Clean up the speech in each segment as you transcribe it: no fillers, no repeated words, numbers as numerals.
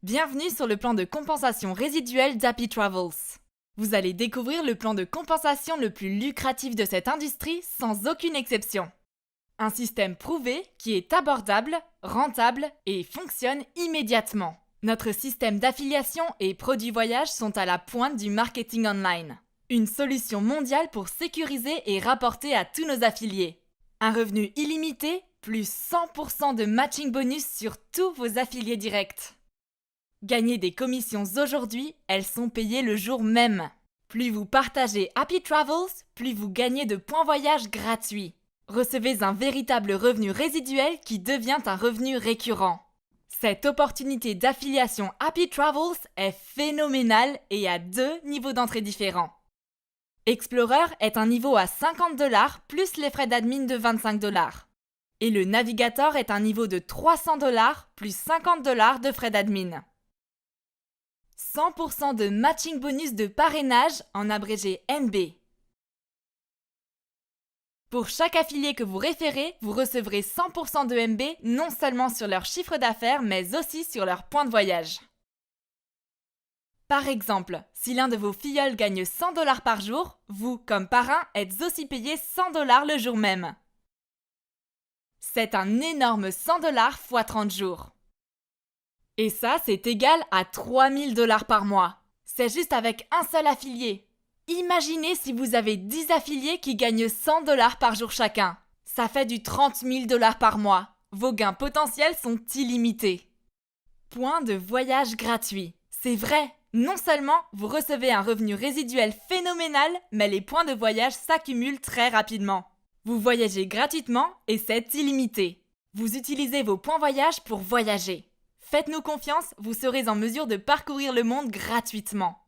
Bienvenue sur le plan de compensation résiduelle d'Happy Travels. Vous allez découvrir le plan de compensation le plus lucratif de cette industrie sans aucune exception. Un système prouvé qui est abordable, rentable et fonctionne immédiatement. Notre système d'affiliation et produits voyage sont à la pointe du marketing online. Une solution mondiale pour sécuriser et rapporter à tous nos affiliés. Un revenu illimité, plus 100% de matching bonus sur tous vos affiliés directs. Gagnez des commissions aujourd'hui, elles sont payées le jour même. Plus vous partagez Happy Travels, plus vous gagnez de points voyage gratuits. Recevez un véritable revenu résiduel qui devient un revenu récurrent. Cette opportunité d'affiliation Happy Travels est phénoménale et a 2 niveaux d'entrée différents. Explorer est un niveau à $50 plus les frais d'admin de $25. Et le Navigator est un niveau de $300 plus $50 de frais d'admin. 100% de matching bonus de parrainage, en abrégé NB. Pour chaque affilié que vous référez, vous recevrez 100% de MB non seulement sur leur chiffre d'affaires, mais aussi sur leurs points de voyage. Par exemple, si l'un de vos filleuls gagne $100 par jour, vous, comme parrain, êtes aussi payé $100 le jour même. C'est un énorme $100 x 30 jours. Et ça, c'est égal à $3000 par mois. C'est juste avec un seul affilié. Imaginez si vous avez 10 affiliés qui gagnent $100 par jour chacun. Ça fait du $30 000 par mois. Vos gains potentiels sont illimités. Points de voyage gratuits. C'est vrai, non seulement vous recevez un revenu résiduel phénoménal, mais les points de voyage s'accumulent très rapidement. Vous voyagez gratuitement et c'est illimité. Vous utilisez vos points voyage pour voyager. Faites-nous confiance, vous serez en mesure de parcourir le monde gratuitement.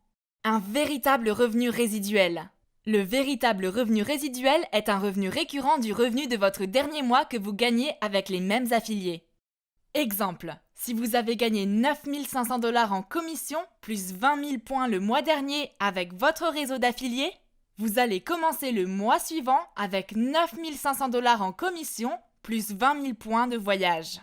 Un véritable revenu résiduel. Le véritable revenu résiduel est un revenu récurrent du revenu de votre dernier mois que vous gagnez avec les mêmes affiliés. Exemple, si vous avez gagné $9500 en commission plus 20 000 points le mois dernier avec votre réseau d'affiliés, vous allez commencer le mois suivant avec $9500 en commission plus 20 000 points de voyage.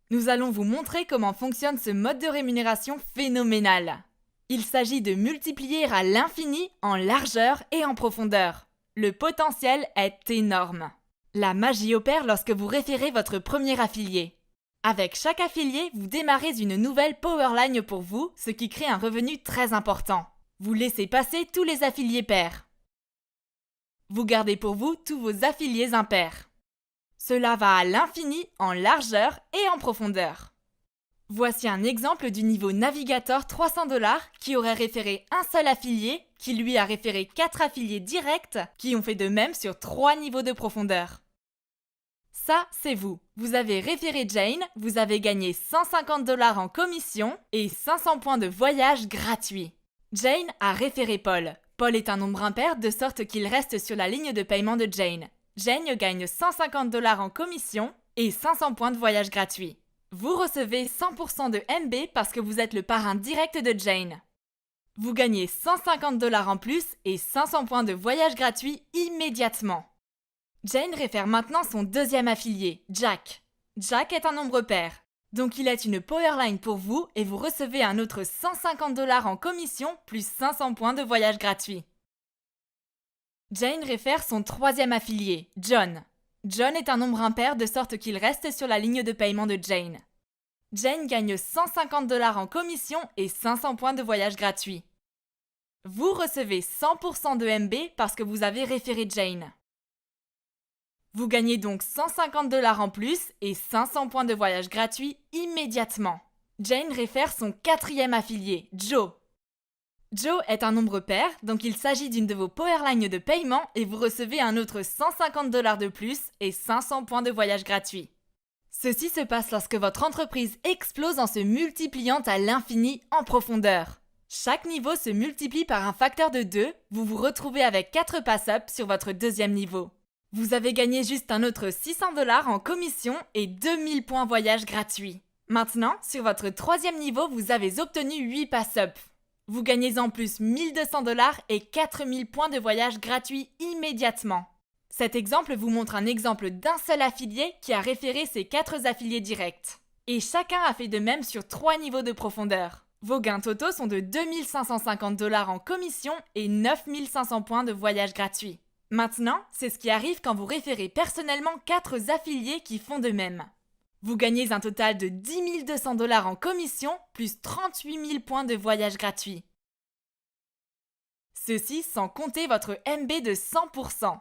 Nous allons vous montrer comment fonctionne ce mode de rémunération phénoménal. Il s'agit de multiplier à l'infini en largeur et en profondeur. Le potentiel est énorme. La magie opère lorsque vous référez votre premier affilié. Avec chaque affilié, vous démarrez une nouvelle powerline pour vous, ce qui crée un revenu très important. Vous laissez passer tous les affiliés pairs. Vous gardez pour vous tous vos affiliés impairs. Cela va à l'infini en largeur et en profondeur. Voici un exemple du niveau Navigator $300 qui aurait référé un seul affilié, qui lui a référé 4 affiliés directs qui ont fait de même sur 3 niveaux de profondeur. Ça, c'est vous. Vous avez référé Jane, vous avez gagné $150 en commission et 500 points de voyage gratuits. Jane a référé Paul. Paul est un nombre impair de sorte qu'il reste sur la ligne de paiement de Jane. Jane gagne $150 en commission et 500 points de voyage gratuits. Vous recevez 100% de MB parce que vous êtes le parrain direct de Jane. Vous gagnez $150 en plus et 500 points de voyage gratuits immédiatement. Jane réfère maintenant son deuxième affilié, Jack. Jack est un nombre pair, donc il est une powerline pour vous et vous recevez un autre $150 en commission plus 500 points de voyage gratuits. Jane réfère son troisième affilié, John. John est un nombre impair de sorte qu'il reste sur la ligne de paiement de Jane. Jane gagne $150 en commission et 500 points de voyage gratuits. Vous recevez 100% de MB parce que vous avez référé Jane. Vous gagnez donc $150 en plus et 500 points de voyage gratuits immédiatement. Jane réfère son quatrième affilié, Joe. Joe est un nombre pair, donc il s'agit d'une de vos powerlines de paiement et vous recevez un autre $150 de plus et 500 points de voyage gratuits. Ceci se passe lorsque votre entreprise explose en se multipliant à l'infini en profondeur. Chaque niveau se multiplie par un facteur de 2, vous vous retrouvez avec 4 pass-up sur votre deuxième niveau. Vous avez gagné juste un autre $600 en commission et 2000 points voyage gratuits. Maintenant, sur votre troisième niveau, vous avez obtenu 8 pass-up. Vous gagnez en plus $1200 et 4000 points de voyage gratuits immédiatement. Cet exemple vous montre un exemple d'un seul affilié qui a référé ses 4 affiliés directs. Et chacun a fait de même sur 3 niveaux de profondeur. Vos gains totaux sont de 2 550 $ en commission et 9 500 points de voyage gratuit. Maintenant, c'est ce qui arrive quand vous référez personnellement 4 affiliés qui font de même. Vous gagnez un total de 10 200 $ en commission plus 38 000 points de voyage gratuit. Ceci sans compter votre MB de 100%.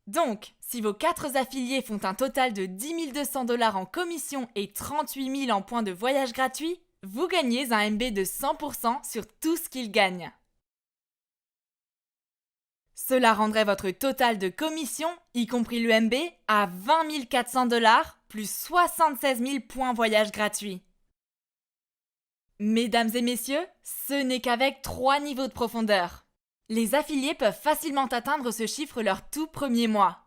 Donc, si vos 4 affiliés font un total de 10 200 $ en commission et 38 000 en points de voyage gratuit, vous gagnez un MB de 100% sur tout ce qu'ils gagnent. Cela rendrait votre total de commission, y compris le MB, à 20 400 $ plus 76 000 points voyage gratuits. Mesdames et messieurs, ce n'est qu'avec 3 niveaux de profondeur. Les affiliés peuvent facilement atteindre ce chiffre leur tout premier mois.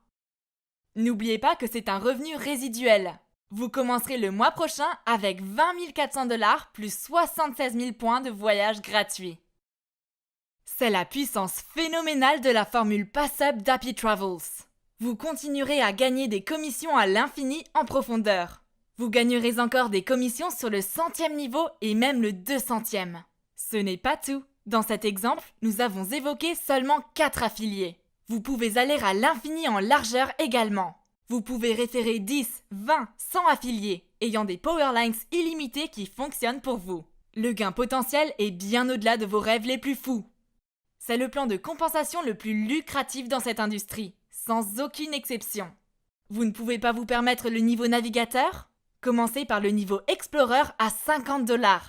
N'oubliez pas que c'est un revenu résiduel. Vous commencerez le mois prochain avec 20 400 $ plus 76 000 points de voyage gratuits. C'est la puissance phénoménale de la formule Pass-Up d'Happy Travels. Vous continuerez à gagner des commissions à l'infini en profondeur. Vous gagnerez encore des commissions sur le 100e niveau et même le 200e. Ce n'est pas tout. Dans cet exemple, nous avons évoqué seulement 4 affiliés. Vous pouvez aller à l'infini en largeur également. Vous pouvez référer 10, 20, 100 affiliés, ayant des powerlines illimités qui fonctionnent pour vous. Le gain potentiel est bien au-delà de vos rêves les plus fous. C'est le plan de compensation le plus lucratif dans cette industrie, sans aucune exception. Vous ne pouvez pas vous permettre le niveau navigateur ? Commencez par le niveau Explorer à 50 $.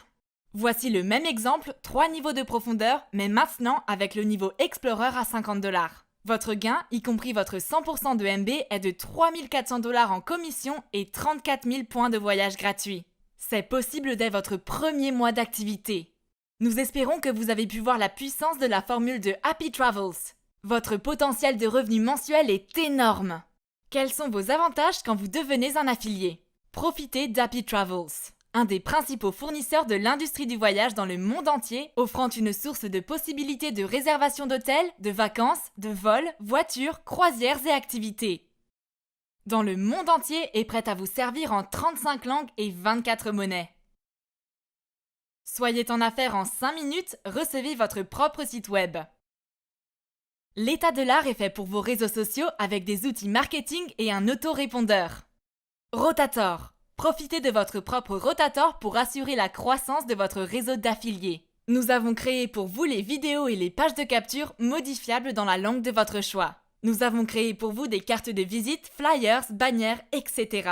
Voici le même exemple, 3 niveaux de profondeur, mais maintenant avec le niveau Explorer à 50 $. Votre gain, y compris votre 100% de MB, est de 3 400 $ en commission et 34 000 points de voyage gratuits. C'est possible dès votre premier mois d'activité. Nous espérons que vous avez pu voir la puissance de la formule de Happy Travels. Votre potentiel de revenu mensuel est énorme. Quels sont vos avantages quand vous devenez un affilié ? Profitez d'Happy Travels, un des principaux fournisseurs de l'industrie du voyage dans le monde entier, offrant une source de possibilités de réservation d'hôtels, de vacances, de vols, voitures, croisières et activités. Dans le monde entier et prête à vous servir en 35 langues et 24 monnaies. Soyez en affaires en 5 minutes, recevez votre propre site web. L'état de l'art est fait pour vos réseaux sociaux avec des outils marketing et un autorépondeur. Rotator. Profitez de votre propre Rotator pour assurer la croissance de votre réseau d'affiliés. Nous avons créé pour vous les vidéos et les pages de capture modifiables dans la langue de votre choix. Nous avons créé pour vous des cartes de visite, flyers, bannières, etc.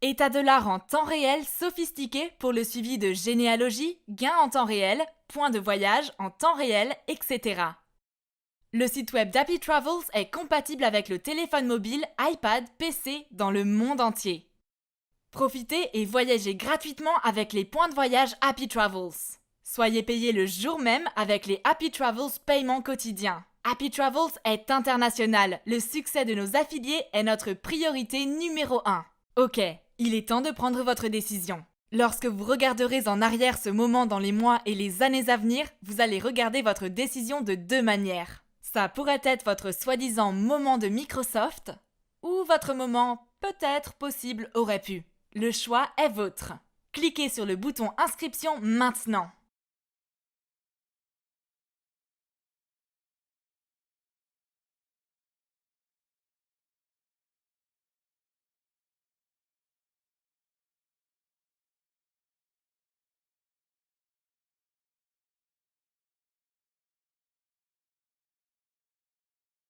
État de l'art en temps réel sophistiqué pour le suivi de généalogie, gains en temps réel, points de voyage en temps réel, etc. Le site web d'Happy Travels est compatible avec le téléphone mobile, iPad, PC dans le monde entier. Profitez et voyagez gratuitement avec les points de voyage Happy Travels. Soyez payé le jour même avec les Happy Travels paiements quotidiens. Happy Travels est international. Le succès de nos affiliés est notre priorité numéro 1. Ok, il est temps de prendre votre décision. Lorsque vous regarderez en arrière ce moment dans les mois et les années à venir, vous allez regarder votre décision de 2 manières. Ça pourrait être votre soi-disant moment de Microsoft ou votre moment peut-être possible aurait pu. Le choix est vôtre. Cliquez sur le bouton inscription maintenant.